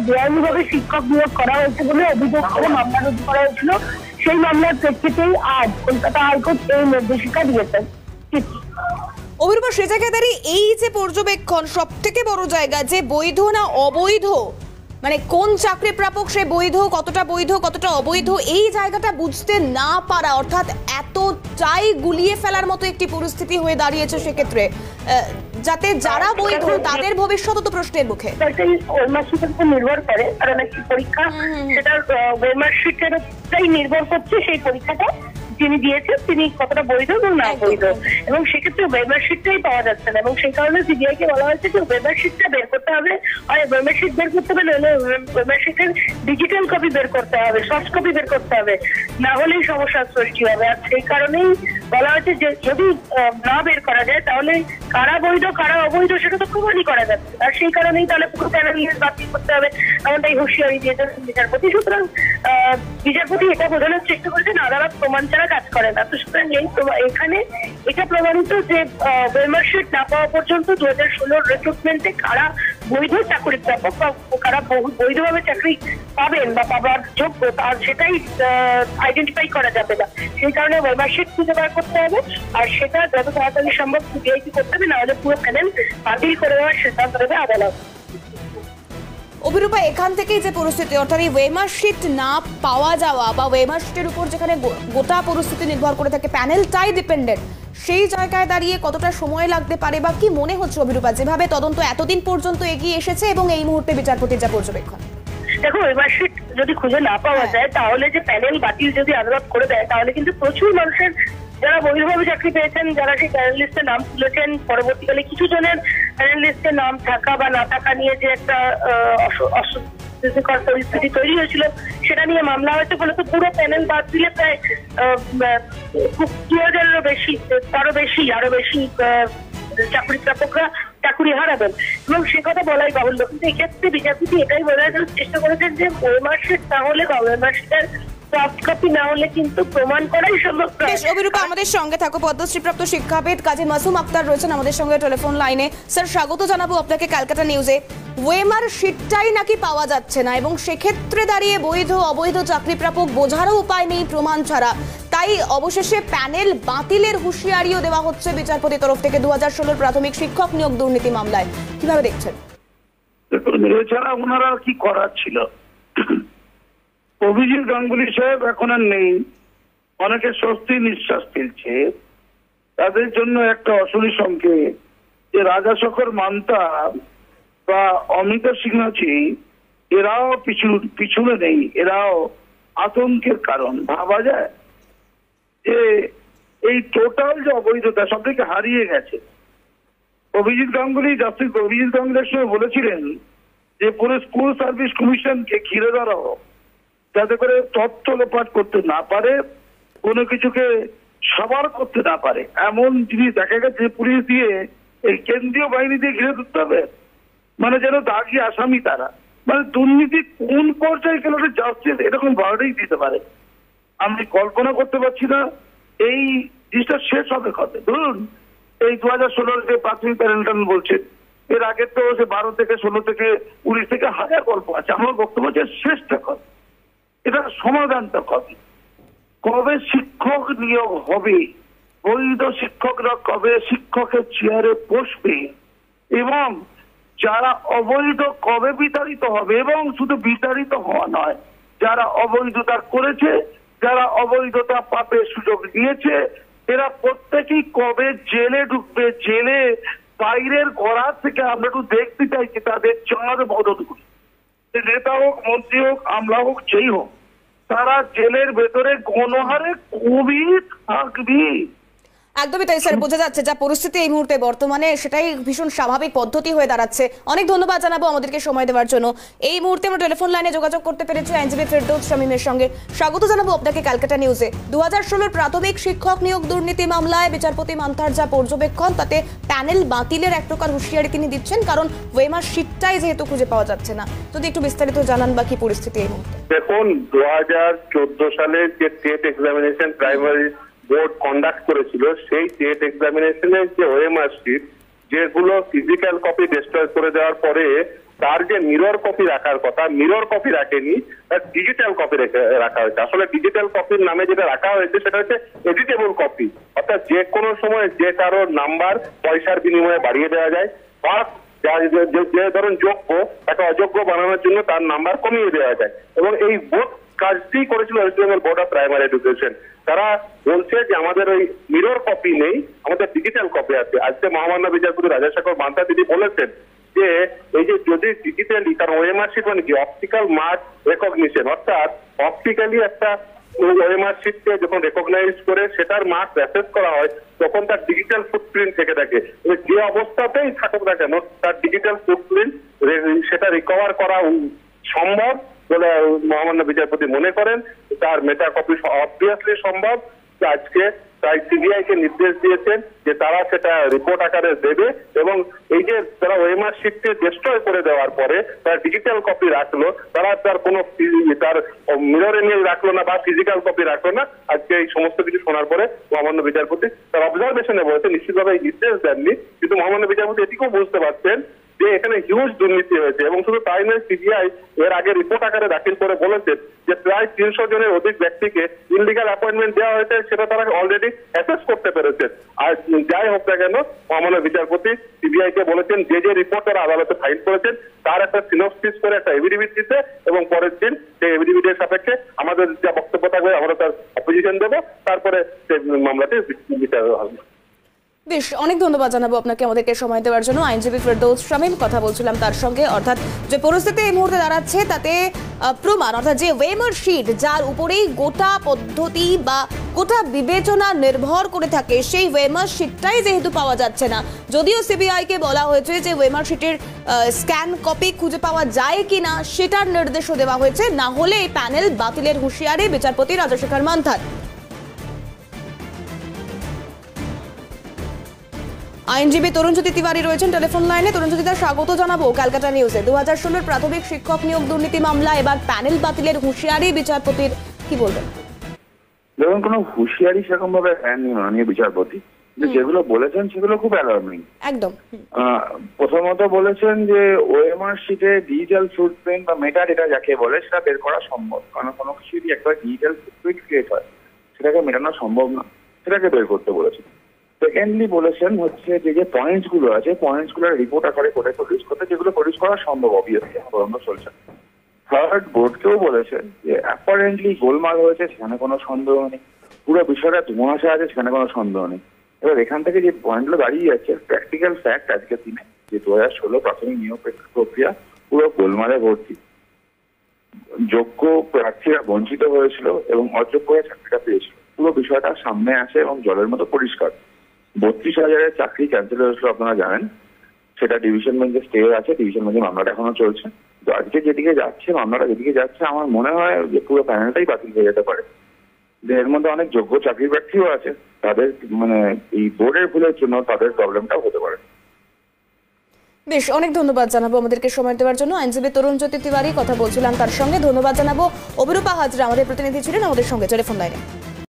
বেআইনিভাবে শিক্ষক নিয়োগ করা হয়েছে বলে অভিযোগ করে মামলা রুজু করা হয়েছিল। সেই মামলার প্রেক্ষিতেই আজ কলকাতা হাইকোর্ট এই নির্দেশিকা দিয়েছেন। অভিরূপা, সে জায়গায় দাঁড়িয়ে এই যে পর্যবেক্ষণ, সব থেকে বড় জায়গা যে বৈধ না অবৈধ, মানে কোন চাকরি প্রাপক সে বৈধ, কতটা অবৈধ, এই জায়গাটা বুঝতে না পারা, অর্থাৎ এতটাই গুলিয়ে ফেলার মতো একটি পরিস্থিতি হয়ে দাঁড়িয়েছে সেক্ষেত্রে, যাতে যারা বৈধ তাদের ভবিষ্যৎ তো প্রশ্নের মুখে। ওয়েমার্কশিটের উপর নির্ভর করে, কারণ একটি পরীক্ষা সেটা ওয়েমার্কশিটের উপরেই নির্ভর করছে সেই পরীক্ষাটা যিনি দিয়েছেন তিনি কতটা বৈধ এবং না বৈধ, এবং সেক্ষেত্রে ওয়েমার্কশিটটাই পাওয়া যাচ্ছে না। এবং সেই কারণে সিবিআই কে বলা হয়েছে যে ওয়েমার্কশিটটা বের করতে হবে, হয় ওয়েমার্কশিট বের করতে হবে, নইলে ওয়েমার্কশিটের ডিজিটাল কপি বের করতে হবে, সফট কপি বের করতে হবে, না হলেই সমস্যার সৃষ্টি হবে। আর সেই কারণেই বলা হয়েছে যে যদি না বের করা যায় তাহলে কারা বৈধ কারা অবৈধ সেটা তো প্রমাণই করা যাচ্ছে। আর সেই কারণেই তাহলে পুরো প্যানেল বাতিল করতে হবে, এমনটাই হুঁশিয়ারি দিয়েছেন বিচারপতি। সুতরাং বিচারপতি এটা বোঝানোর চেষ্টা করেছেন আদালত প্রমাণ ছাড়া কাজ করে না। তো সুতরাং এখানে এটা প্রমাণিত যে ওয়েমার্কশিট না পাওয়া পর্যন্ত 2016 রিক্রুটমেন্টে কারা বৈধ চাকরি প্রাপক বা কারা বৈধভাবে চাকরি পাবেন বা পাবার যোগ্য তার সেটাই আইডেন্টিফাই করা যাবে না। সেই কারণে ওয়েমার্কশিট খুঁজে বার করতে হবে, আর সেটা যত তাড়াতাড়ি সম্ভব সিবিআই করতে হবে, না হলে পুরো প্যানেল বাতিল করে দেওয়ার সিদ্ধান্ত নেবে আদালত। অভিরূপা, এখান থেকেই যে পরিস্থিতি, অর্থাৎ এই ওয়েমার্কশিট না পাওয়া যাওয়া বা ওয়েমার্কশিটের উপর যেখানে গোটা পরিস্থিতি নির্ভর করে থাকে, প্যানেলটাই ডিপেন্ডেন্ট, সেই জায়গায় দাঁড়িয়ে কতটা সময় লাগতে পারে বা কি মনে হচ্ছে অভিরূপা, যেভাবে তদন্ত এতদিন পর্যন্ত এগিয়ে এসেছে এবং এই মুহূর্তে বিচারপতির যা পর্যবেক্ষণ? দেখো, ওয়েমার্কশিট যদি খুঁজে না পাওয়া যায় তাহলে যে প্যানেল বাতিল যদি আদালত করে দেয় তাহলে কিন্তু প্রচুর মানুষের যারা বৈধভাবে চাকরি পেয়েছেন, যারা সেই প্যানেল লিস্টে নাম তুলেছেন, পরবর্তীকালে কিছু জনের প্যানেল লিস্টে নাম থাকা বা না থাকা নিয়ে যে একটা অস্বস্তিকর পরিস্থিতি তৈরি হয়েছিল সেটা নিয়ে মামলা হয়েছে বলে তো পুরো প্যানেল বাদ দিলে প্রায় 2000-এরও বেশি, আরো বেশি চাকরি প্রাপকরা চাকরি হারাবেন। এবং সে কথা বলাই বাহুল্য, কিন্তু এক্ষেত্রে বিচারপতি এটাই বোঝার চেষ্টা করেছেন যে ওয়েমার্কশিট না হলে বা ওয়েমার্কশিটের সফট কপি না হলে কিন্তু প্রমাণ করাই সম্ভব। অভিরূপা, আমাদের সঙ্গে থাকো পদ্মশ্রীপ্রাপ্ত শিক্ষাবিদ কাজী মাসুম আক্তার রয়েছেন আমাদের সঙ্গে টেলিফোন লাইনে। স্যার, স্বাগত জানাবো আপনাকে ক্যালকাটা নিউজে। ওয়েমার্কশিটটাই নাকি পাওয়া যাচ্ছে না এবং সেক্ষেত্রে দাঁড়িয়ে বৈধ অবৈধ চাকরি প্রাপক বোঝারও উপায় নেই প্রমাণ ছাড়া, তাই অবশেষে প্যানেল বাতিলের হুঁশিয়ারিও দেওয়া হচ্ছে বিচারপতি তরফ থেকে 2016 প্রাথমিক শিক্ষক নিয়োগ দুর্নীতি মামলায়। কিভাবে দেখছেন? এছাড়া ওনারা কি করার ছিল? অভিজিৎ গাঙ্গুলি সাহেব এখন আর নেই, অনেকে স্বস্তি নিঃশ্বাস ফেলছে। তাদের জন্য একটা অশনি সংকেত যে রাজাশেখর মান্তা বা অমিত সিংহাজি এরাও পিছনে নেই, এরাও আতঙ্কের কারণ। ভাবা যায় যে এই টোটাল যে অবৈধতা সব থেকে হারিয়ে গেছে। অভিজিৎ গাঙ্গুলি, জাস্টিস অভিজিৎ গাঙ্গুলির সময় বলেছিলেন যে পুরো স্কুল সার্ভিস কমিশনকে ঘিরে ধরাও যাতে করে তথ্য লোপাট করতে না পারে, কোনো কিছুকে সবার করতে না পারে, এমন জিনিস দেখা গেছে পুলিশ দিয়ে এই কেন্দ্রীয় বাহিনী দিয়ে ঘিরে ধরতে হবে, মানে যেন দাগি আসামি তারা, মানে দুর্নীতি কোন পর্যায়ে গেলে জাস্টিস এরকম ভাবেই দিতে পারে। আমি কল্পনা করতে পারছি না এই জিনিসটা শেষ হবে কবে। ধরুন এই 2016 যে প্রাথমিক প্যানেলটা বলছেন, এর আগে তো সে 12 থেকে 16 থেকে 19 থেকে হাজার গল্প আছে। আমার বক্তব্য হচ্ছে শেষটা কবে, এটা সমাধানটা কবে, কবে শিক্ষক নিয়োগ হবে, বৈধ শিক্ষকরা কবে শিক্ষকের চেয়ারে বসবে, এবং যারা অবৈধ কবে বিতাড়িত হবে, এবং শুধু বিতাড়িত হওয়া নয়, যারা অবৈধতা করেছে, যারা অবৈধতা পাপের সুযোগ নিয়েছে, এরা প্রত্যেকেই কবে জেলে ঢুকবে। জেলে বাইরের ঘোড়া থেকে আমরা একটু দেখতে চাইছি তাদের চাঁদ বদল করি, নেতা হোক, মন্ত্রী হোক, আমলা হোক, যেই হোক, তারা জেলের ভেতরে গণহারে কবি থাকবি। একদমই তাই স্যার, বোঝা যাচ্ছে যা পরিস্থিতি এই মুহূর্তে বর্তমানে সেটাই ভীষণ স্বাভাবিক পদ্ধতি হয়ে দাঁড়াচ্ছে। অনেক ধন্যবাদ জানাবো আমাদেরকে সময় দেওয়ার জন্য। এই মুহূর্তে আমরা টেলিফোন লাইনে যোগাযোগ করতে পেরেছি আইনজীবী ফেরদৌস শামীমের সঙ্গে। স্বাগত জানাবো আপনাকে ক্যালকাটা নিউজে। 2016 প্রাথমিক শিক্ষক নিয়োগ দুর্নীতি মামলায় বিচারপতি মান্থার যা পর্যবেক্ষণ, তাতে প্যানেল বাতিলের এক প্রকার হুঁশিয়ারি তিনি দিচ্ছেন, কারণ ওয়েমার্কশিটটাই যেহেতু খুঁজে পাওয়া যাচ্ছে না। যদি একটু বিস্তারিত জানান বা কি পরিস্থিতি এই মুহূর্তে। দেখুন, 2014 সালে যে TET examination primary board conduct করেছিল, সেই টেট এক্সামিনেশনের যে ওএমআর শিট, যেগুলো ফিজিক্যাল কপি ডিস্ট্রয় করে দেওয়ার পরে তার যে মিরর কপি রাখার কথা, মিরর কপি রাখেনি, তার ডিজিটাল কপি রাখা হয়েছে। আসলে ডিজিটাল কপির নামে যেটা রাখা হয়েছে সেটা হচ্ছে এডিটেবল কপি, অর্থাৎ যে কোনো সময় যে কারোর নাম্বার পয়সার বিনিময়ে বাড়িয়ে দেওয়া যায়, বা যে ধরুন যোগ্য তাকে অযোগ্য বানানোর জন্য তার নাম্বার কমিয়ে দেওয়া যায়। এবং এই বোর্ড কাজটি করেছিল West Bengal board of primary education. তারা বলছে যে আমাদের ওই মিরর কপি নেই, আমাদের ডিজিটাল কপি আছে। আজকে মহামান্য বিচারপতি রাজাশেখর মান্তা তিনি বলেছেন যে এই যে যদি ডিজিটালি, কারণ ওএমআর শিট মানে কি অপটিক্যাল মার্ক রেকগনিশন, অর্থাৎ অপটিক্যালি একটা ওএমআর শিটকে যখন রেকগনাইজ করে সেটার মার্ক অ্যাসেস করা হয় তখন তার ডিজিটাল ফুটপ্রিন্ট থেকে থাকে। যে অবস্থাতেই থাকুক না কেন তার ডিজিটাল ফুটপ্রিন্ট সেটা রিকভার করা সম্ভব বলে মহামান্য বিচারপতি মনে করেন। তার মেটা কপি অবভিয়াসলি সম্ভব। আজকে তাই সিবিআই কে নির্দেশ দিয়েছেন যে তারা সেটা রিপোর্ট আকারে দেবে, এবং এই যে তারা ওএমআর শিটকে ডিস্ট্রয় করে দেওয়ার পরে তার ডিজিটাল কপি রাখলো, তারা তার কোনো তার মিরর ইমেজ রাখলো না বা ফিজিক্যাল কপি রাখলো না। আজকে এই সমস্ত কিছু শোনার পরে মহামান্য বিচারপতি তার অবজারভেশনে বলেছে, নিশ্চিতভাবে এই নির্দেশ দেননি, কিন্তু মহামান্য বিচারপতি এটিকেও বুঝতে পারছেন যে এখানে হিউজ দুর্নীতি হয়েছে। এবং শুধু তাই নয়, সিবিআই এর আগে রিপোর্ট আকারে দাখিল করে বলেছেন যে প্রায় 300 জনের অধিক ব্যক্তিকে ইনলিগাল অ্যাপয়েন্টমেন্ট দেওয়া হয়েছে, সেটা তারা অলরেডি অ্যাসেস করতে পেরেছেন। আর যাই হোক না কেন মহামান্য বিচারপতি সিবিআই কে বলেছেন যে যে রিপোর্ট তারা আদালতে ফাইল করেছেন তার একটা সিনোপসিস করে একটা এফিডেভিট দিতে, এবং পরের দিন সেই এফিডেভিটের সাপেক্ষে আমাদের যা বক্তব্য থাকবে আমরা তার অপোজিশন দেবো, তারপরে সেই মামলাটি বিচার হবে। বেশ, অনেক ধন্যবাদ জানাবো আপনাকে আমাদেরকে সময় দেওয়ার জন্য। আইনজীবী ফেরদৌস শামীম, কথা বলছিলাম তার সঙ্গে। অর্থাৎ যে পরিস্থিতি এই মুহূর্তে দাঁড়াচ্ছে তাতে প্রমাণ, অর্থাৎ যে ওয়েমার শিট যার উপরেই গোটা পদ্ধতি বা গোটা বিবেচনা নির্ভর করে থাকে, সেই ওয়েমার শিটটাই যেহেতু পাওয়া যাচ্ছে না, যদিও সিবিআই কে বলা হয়েছে যে ওয়েমার শিটের স্ক্যান কপি খুঁজে পাওয়া যায় কিনা সেটার নির্দেশও দেওয়া হয়েছে, না হলে এই প্যানেল বাতিলের হুঁশিয়ারি বিচারপতি রাজাশেখর মান্থার। আইনজীবী তরুণজ্যোতি তিওয়ারি রয়েছেন টেলিফোন লাইনে। তরুণজ্যোতি, স্বাগত জানাবো ক্যালকাটা নিউজে। 2016 প্রাথমিক শিক্ষক নিয়োগ দুর্নীতি মামলা এবার প্যানেল বাতিলের হুঁশিয়ারি বিচারপতির, কি বলবেন? দেখুন, কোনো হুঁশিয়ারি সেরকম ভাবে দেননি মাননীয় বিচারপতি, যেগুলো বলেছেন সেগুলো খুব অ্যালার্মিং। একদম। প্রথমত বলেছেন যে ওএমআর শিটে ডিজিটাল ফুটপ্রিন্ট বা মেটা ডেটা যাকে বলে সেটা বের করা সম্ভব, কারণ কোনো কিছু যদি একবার ডিজিটাল ফুটপ্রিন্ট ক্রিয়েট হয় সেটাকে মেটানো সম্ভব না, সেটাকে বের করতে বলেছেন। সেকেন্ডলি বলেছেন হচ্ছে যে পয়েন্টস গুলো আছে, পয়েন্টস গুলোর রিপোর্ট আকারে করে প্রডিউস করতে, যেগুলো প্রডিউস করা সম্ভব অবভিয়াসলি তদন্ত চলছে। থার্ড, বোর্ডকেও বলেছে যে অ্যাপারেন্টলি গোলমাল হয়েছে, সেখানে কোনো সন্দেহ নেই, পুরো বিষয়টা ধোঁয়াশা আছে, সেখানে কোনো সন্দেহ নেই। এবার এখান থেকে যে পয়েন্টগুলো দাঁড়িয়ে যাচ্ছে, প্র্যাকটিক্যাল ফ্যাক্ট আজকের দিনে যে 2016 প্রাথমিক নিয়োগ প্রক্রিয়া পুরো গোলমালে ভর্তি, যোগ্য প্রার্থীরা বঞ্চিত হয়েছিল এবং অযোগ্য হয়ে চাকরিটা পেয়েছিল, পুরো বিষয়টা সামনে আসে এবং জলের মতো পরিষ্কার। 32,000-এর চাকরি ক্যান্সেল হয়েছিল আপনারা জানেন, সেটা ডিভিশন বেঞ্চে স্টে আছে, ডিভিশন বেঞ্চে মামলাটা এখনো চলছে। তো আজকে যেদিকে যাচ্ছে, মামলাটা যেদিকে যাচ্ছে, আমার মনে হয় যে পুরো প্যানেলটাই বাতিল হয়ে যেতে পারে। এর মধ্যে অনেক যোগ্য চাকরি প্রার্থীও আছে, তাদের মানে এই বোর্ডের ভুলের জন্য তাদের প্রবলেমটাও হতে পারে। বেশ, অনেক ধন্যবাদ জানাবো আমাদেরকে সময় দেওয়ার জন্য। আইনজীবী তরুণজ্যোতি তিওয়ারি, কথা বলছিলাম তার সঙ্গে। ধন্যবাদ জানাবো অভিরূপা হাজরা, আমাদের প্রতিনিধি ছিলেন আমাদের সঙ্গে টেলিফোন লাইনে।